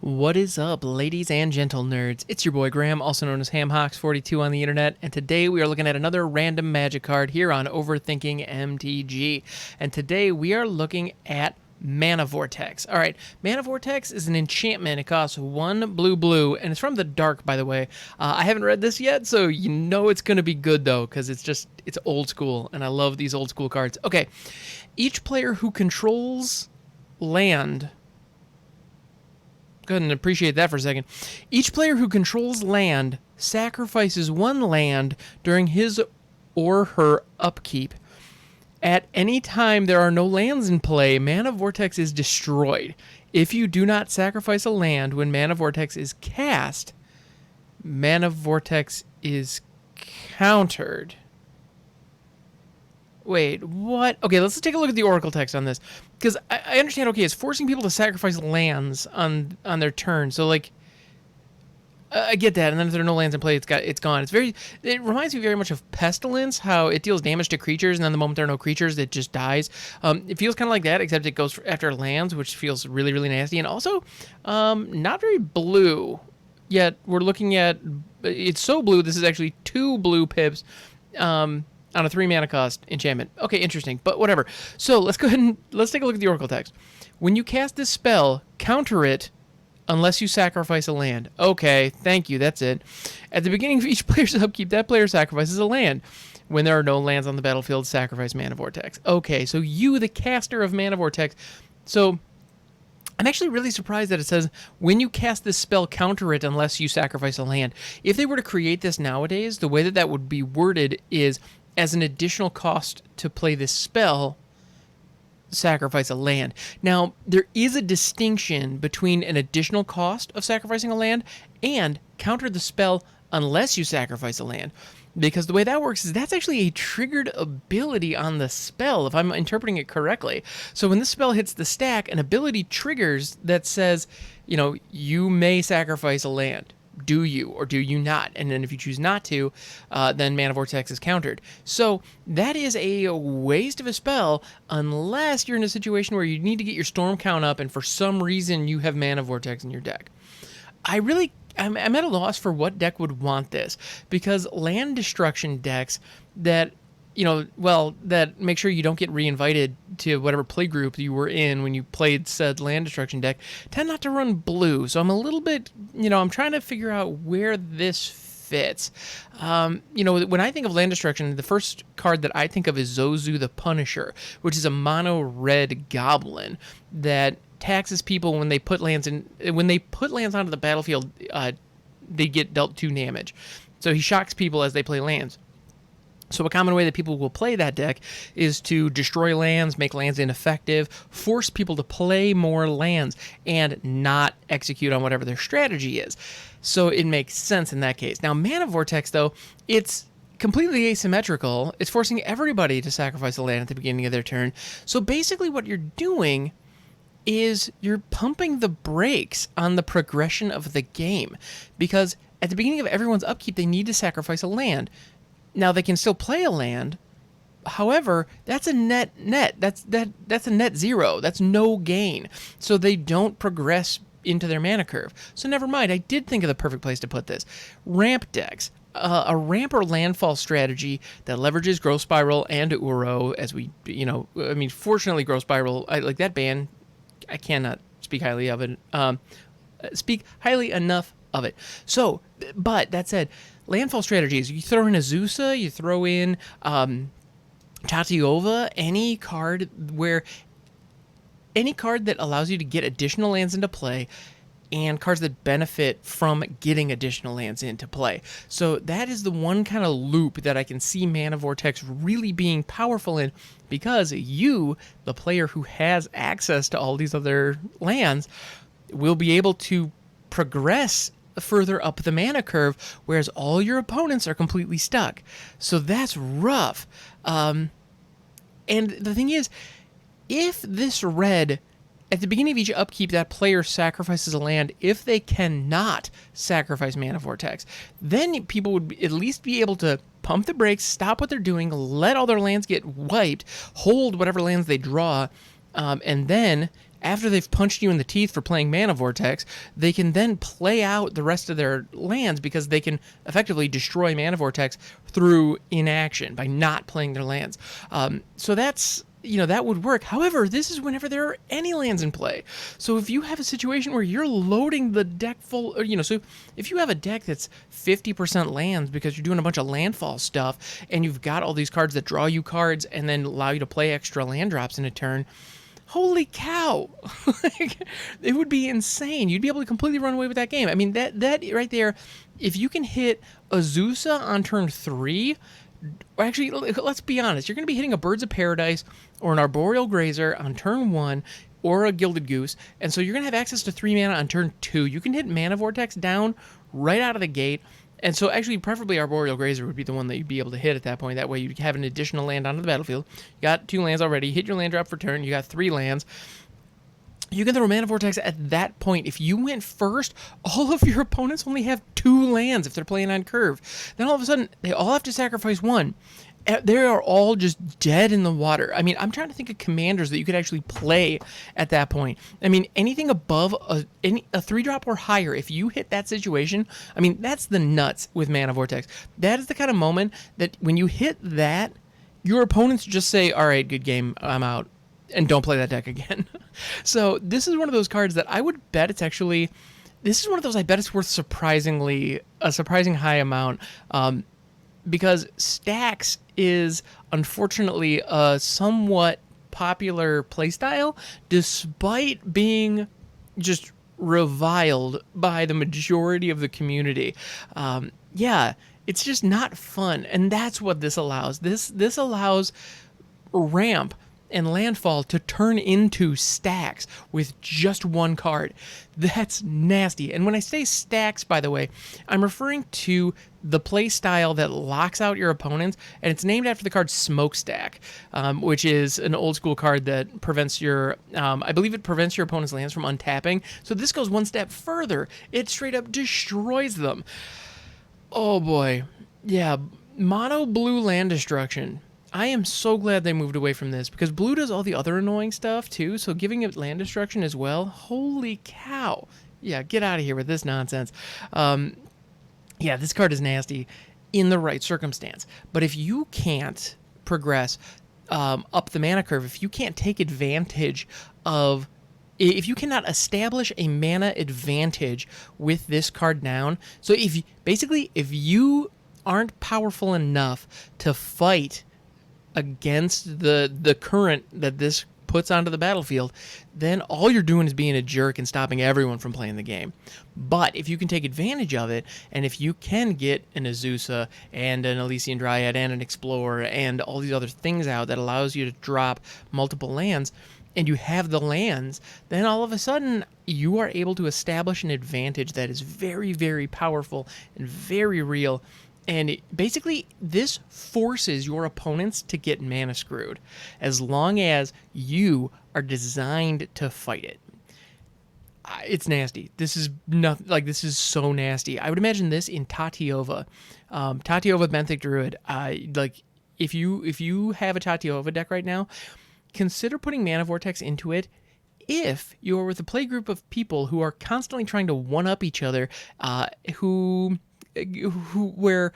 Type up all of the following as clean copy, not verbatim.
What is up, ladies and gentle nerds? It's your boy Graham, also known as HamHawks42 on the internet, and today we are looking at another random magic card here on Overthinking MTG. And today we are looking at Mana Vortex. Alright, Mana Vortex is an enchantment. It costs 1 blue, and it's from the Dark, by the way. I haven't read this yet, so you know it's going to be good, though, because it's old school, and I love these old school cards. Okay, each player who controls land... Go ahead and appreciate that for a second. Each player who controls land sacrifices 1 land during his or her upkeep. At any time there are no lands in play, Mana Vortex is destroyed. If you do not sacrifice a land when Mana Vortex is cast, Mana Vortex is countered. Wait, what? Okay, let's take a look at the Oracle text on this. Because I understand, okay, it's forcing people to sacrifice lands on their turn. So, like, I get that. And then if there are no lands in play, it's gone. It reminds me very much of Pestilence, how it deals damage to creatures, and then the moment there are no creatures, it just dies. It feels kind of like that, except it goes after lands, which feels really, really nasty. And also, not very blue. Yet, we're looking at... It's so blue, this is actually 2 blue pips. On a 3 mana cost enchantment. Okay, interesting, but whatever. So let's go ahead and let's take a look at the Oracle text. When you cast this spell, counter it unless you sacrifice a land. Okay, thank you, that's it. At the beginning of each player's upkeep, that player sacrifices a land. When there are no lands on the battlefield, sacrifice Mana Vortex. Okay, so you, the caster of Mana Vortex. So I'm actually really surprised that it says, when you cast this spell, counter it unless you sacrifice a land. If they were to create this nowadays, the way that would be worded is, as an additional cost to play this spell, sacrifice a land. Now, there is a distinction between an additional cost of sacrificing a land and counter the spell unless you sacrifice a land. Because the way that works is that's actually a triggered ability on the spell, if I'm interpreting it correctly. So when this spell hits the stack, an ability triggers that says, you know, you may sacrifice a land. Do you or do you not? And then if you choose not to, then Mana Vortex is countered. So that is a waste of a spell unless you're in a situation where you need to get your storm count up and for some reason you have Mana Vortex in your deck. I'm at a loss for what deck would want this, because land destruction decks that, you know, well, that make sure you don't get re-invited to whatever play group you were in when you played said land destruction deck, tend not to run blue. So I'm a little bit, you know, I'm trying to figure out where this fits. You know, when I think of land destruction, the first card that I think of is Zozu the Punisher, which is a mono red goblin that taxes people when they put lands in. When they put lands onto the battlefield, they get dealt 2 damage. So he shocks people as they play lands. So a common way that people will play that deck is to destroy lands, make lands ineffective, force people to play more lands, and not execute on whatever their strategy is. So it makes sense in that case. Now, Mana Vortex, though, it's completely asymmetrical. It's forcing everybody to sacrifice a land at the beginning of their turn. So basically what you're doing is you're pumping the brakes on the progression of the game. Because at the beginning of everyone's upkeep, they need to sacrifice a land. Now, they can still play a land. However, that's a net. That's a net 0. That's no gain. So they don't progress into their mana curve. So never mind. I did think of the perfect place to put this. Ramp decks. A ramp or landfall strategy that leverages Growth Spiral and Uro, as we, you know, I mean, fortunately, Growth Spiral, I like that ban. I cannot speak highly of it. Speak highly enough of it. So, but that said, landfall strategies, you throw in Azusa, you throw in Tatiova, any card that allows you to get additional lands into play, and cards that benefit from getting additional lands into play. So that is the one kind of loop that I can see Mana Vortex really being powerful in, because you, the player who has access to all these other lands, will be able to progress further up the mana curve, whereas all your opponents are completely stuck. So that's rough. And the thing is, if this red, at the beginning of each upkeep, that player sacrifices a land, if they cannot sacrifice Mana Vortex, then people would at least be able to pump the brakes, stop what they're doing, let all their lands get wiped, hold whatever lands they draw, and then after they've punched you in the teeth for playing Mana Vortex, they can then play out the rest of their lands because they can effectively destroy Mana Vortex through inaction by not playing their lands. So that's, that would work. However, this is whenever there are any lands in play. So if you have a situation where you're loading the deck full, so if you have a deck that's 50% lands because you're doing a bunch of landfall stuff and you've got all these cards that draw you cards and then allow you to play extra land drops in a turn, holy cow. It would be insane. You'd be able to completely run away with that game. I mean, that right there, if you can hit Azusa on turn 3, actually, let's be honest. You're going to be hitting a Birds of Paradise or an Arboreal Grazer on turn 1 or a Gilded Goose, and so you're going to have access to 3 mana on turn 2. You can hit Mana Vortex down right out of the gate, and so actually, preferably Arboreal Grazer would be the one that you'd be able to hit at that point. That way you'd have an additional land onto the battlefield. You got 2 lands already. Hit your land drop for turn. You got 3 lands. You can throw Mana Vortex at that point. If you went first, all of your opponents only have 2 lands if they're playing on curve. Then all of a sudden, they all have to sacrifice 1. They are all just dead in the water. I mean, I'm trying to think of commanders that you could actually play at that point. I mean, anything above a 3-drop or higher, if you hit that situation, I mean, that's the nuts with Mana Vortex. That is the kind of moment that when you hit that, your opponents just say, all right, good game, I'm out, and don't play that deck again. So this is one of those cards that I would bet it's actually, this is one of those I bet it's worth a surprising high amount, because Stacks is unfortunately a somewhat popular playstyle, despite being just reviled by the majority of the community. Yeah, it's just not fun, and that's what this allows. This allows ramp and landfall to turn into stacks with just 1 card. That's nasty. And when I say stacks, by the way, I'm referring to the play style that locks out your opponents, and it's named after the card Smokestack, which is an old school card that prevents your, I believe it prevents your opponent's lands from untapping. So this goes 1 step further. It straight up destroys them. Oh boy. Yeah, mono blue land destruction. I am so glad they moved away from this, because blue does all the other annoying stuff too, so giving it land destruction as well, holy cow. Yeah, get out of here with this nonsense. Yeah, this card is nasty in the right circumstance. But if you can't progress up the mana curve, if you can't take advantage of, if you cannot establish a mana advantage with this card down, so if you aren't powerful enough to fight against the current that this puts onto the battlefield, then all you're doing is being a jerk and stopping everyone from playing the game. But if you can take advantage of it, and if you can get an Azusa and an Elysian Dryad and an Explorer and all these other things out that allows you to drop multiple lands, and you have the lands, then all of a sudden you are able to establish an advantage that is very, very powerful and very real. And basically, this forces your opponents to get mana screwed, as long as you are designed to fight it. It's nasty. This is this is so nasty. I would imagine this in Tatiova. Tatiova Benthic Druid. If you have a Tatiova deck right now, consider putting Mana Vortex into it. If you're with a play group of people who are constantly trying to one-up each other, where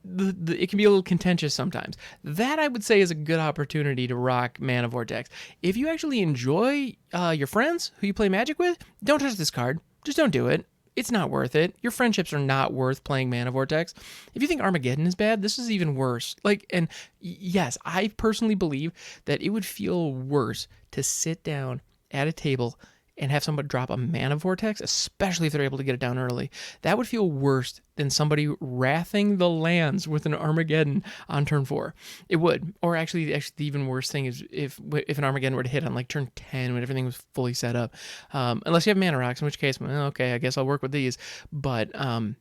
it can be a little contentious sometimes. That, I would say, is a good opportunity to rock Mana Vortex. If you actually enjoy your friends who you play Magic with, don't touch this card. Just don't do it. It's not worth it. Your friendships are not worth playing Mana Vortex. If you think Armageddon is bad, this is even worse. And yes, I personally believe that it would feel worse to sit down at a table and have somebody drop a Mana Vortex, especially if they're able to get it down early. That would feel worse than somebody wrathing the lands with an Armageddon on turn 4. It would. Or actually the even worse thing is if an Armageddon were to hit on turn 10 when everything was fully set up. Unless you have Mana Rocks, in which case, well, okay, I guess I'll work with these. But Mana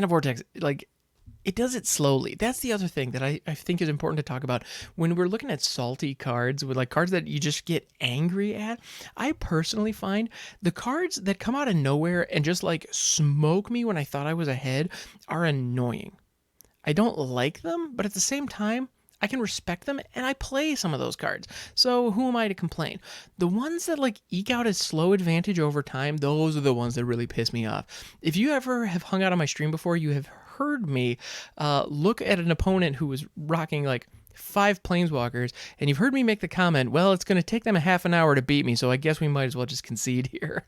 Vortex, it does it slowly. That's the other thing that I think is important to talk about. When we're looking at salty cards, with cards that you just get angry at, I personally find the cards that come out of nowhere and just smoke me when I thought I was ahead are annoying. I don't like them, but at the same time, I can respect them, and I play some of those cards. So who am I to complain? The ones that like eke out a slow advantage over time, those are the ones that really piss me off. If you ever have hung out on my stream before, you have heard me look at an opponent who was rocking like 5 planeswalkers, and you've heard me make the comment, well, it's going to take them a half an hour to beat me, so I guess we might as well just concede here.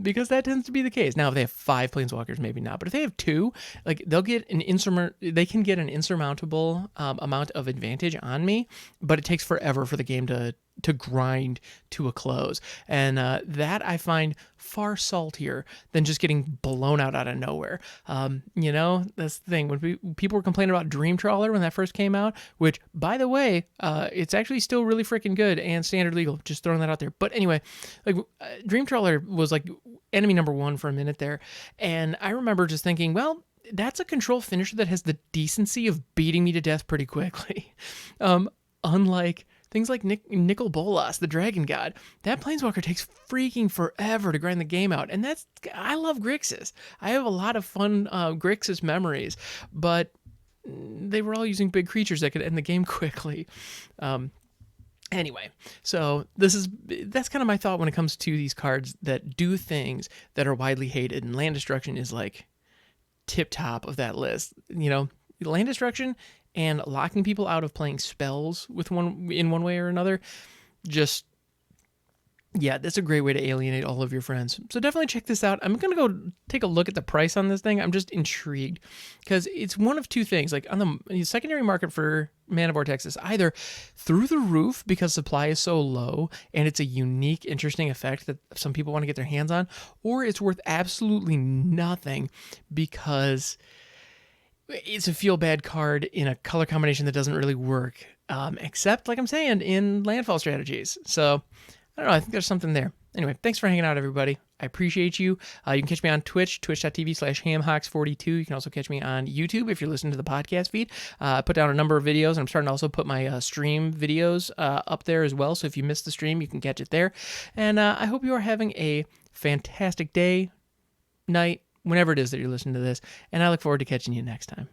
Because that tends to be the case. Now, if they have 5 planeswalkers, maybe not, but if they have 2, like they can get an insurmountable amount of advantage on me, but it takes forever for the game to grind to a close. And that I find far saltier than just getting blown out of nowhere. That's the thing. When people were complaining about Dream Trawler when that first came out, which, by the way, it's actually still really freaking good and standard legal. Just throwing that out there. But anyway, like Dream Trawler was like enemy number 1 for a minute there. And I remember just thinking, well, that's a control finisher that has the decency of beating me to death pretty quickly. Unlike things like Nicol Bolas, the Dragon God. That Planeswalker takes freaking forever to grind the game out. And I love Grixis. I have a lot of fun Grixis memories, but they were all using big creatures that could end the game quickly. Anyway, so that's kind of my thought when it comes to these cards that do things that are widely hated, and land destruction is like tip top of that list. Land destruction and locking people out of playing spells in one way or another, that's a great way to alienate all of your friends. So definitely check this out. I'm going to go take a look at the price on this thing. I'm just intrigued because it's one of two things. Like on the secondary market for Mana Vortex is either through the roof because supply is so low and it's a unique, interesting effect that some people want to get their hands on, or it's worth absolutely nothing because it's a feel-bad card in a color combination that doesn't really work, except, like I'm saying, in landfall strategies. So, I don't know, I think there's something there. Anyway, thanks for hanging out, everybody. I appreciate you. You can catch me on Twitch, twitch.tv/hamhawks42. You can also catch me on YouTube if you're listening to the podcast feed. I put down a number of videos, and I'm starting to also put my stream videos up there as well. So if you missed the stream, you can catch it there. And I hope you are having a fantastic day, night, whenever it is that you're listening to this, and I look forward to catching you next time.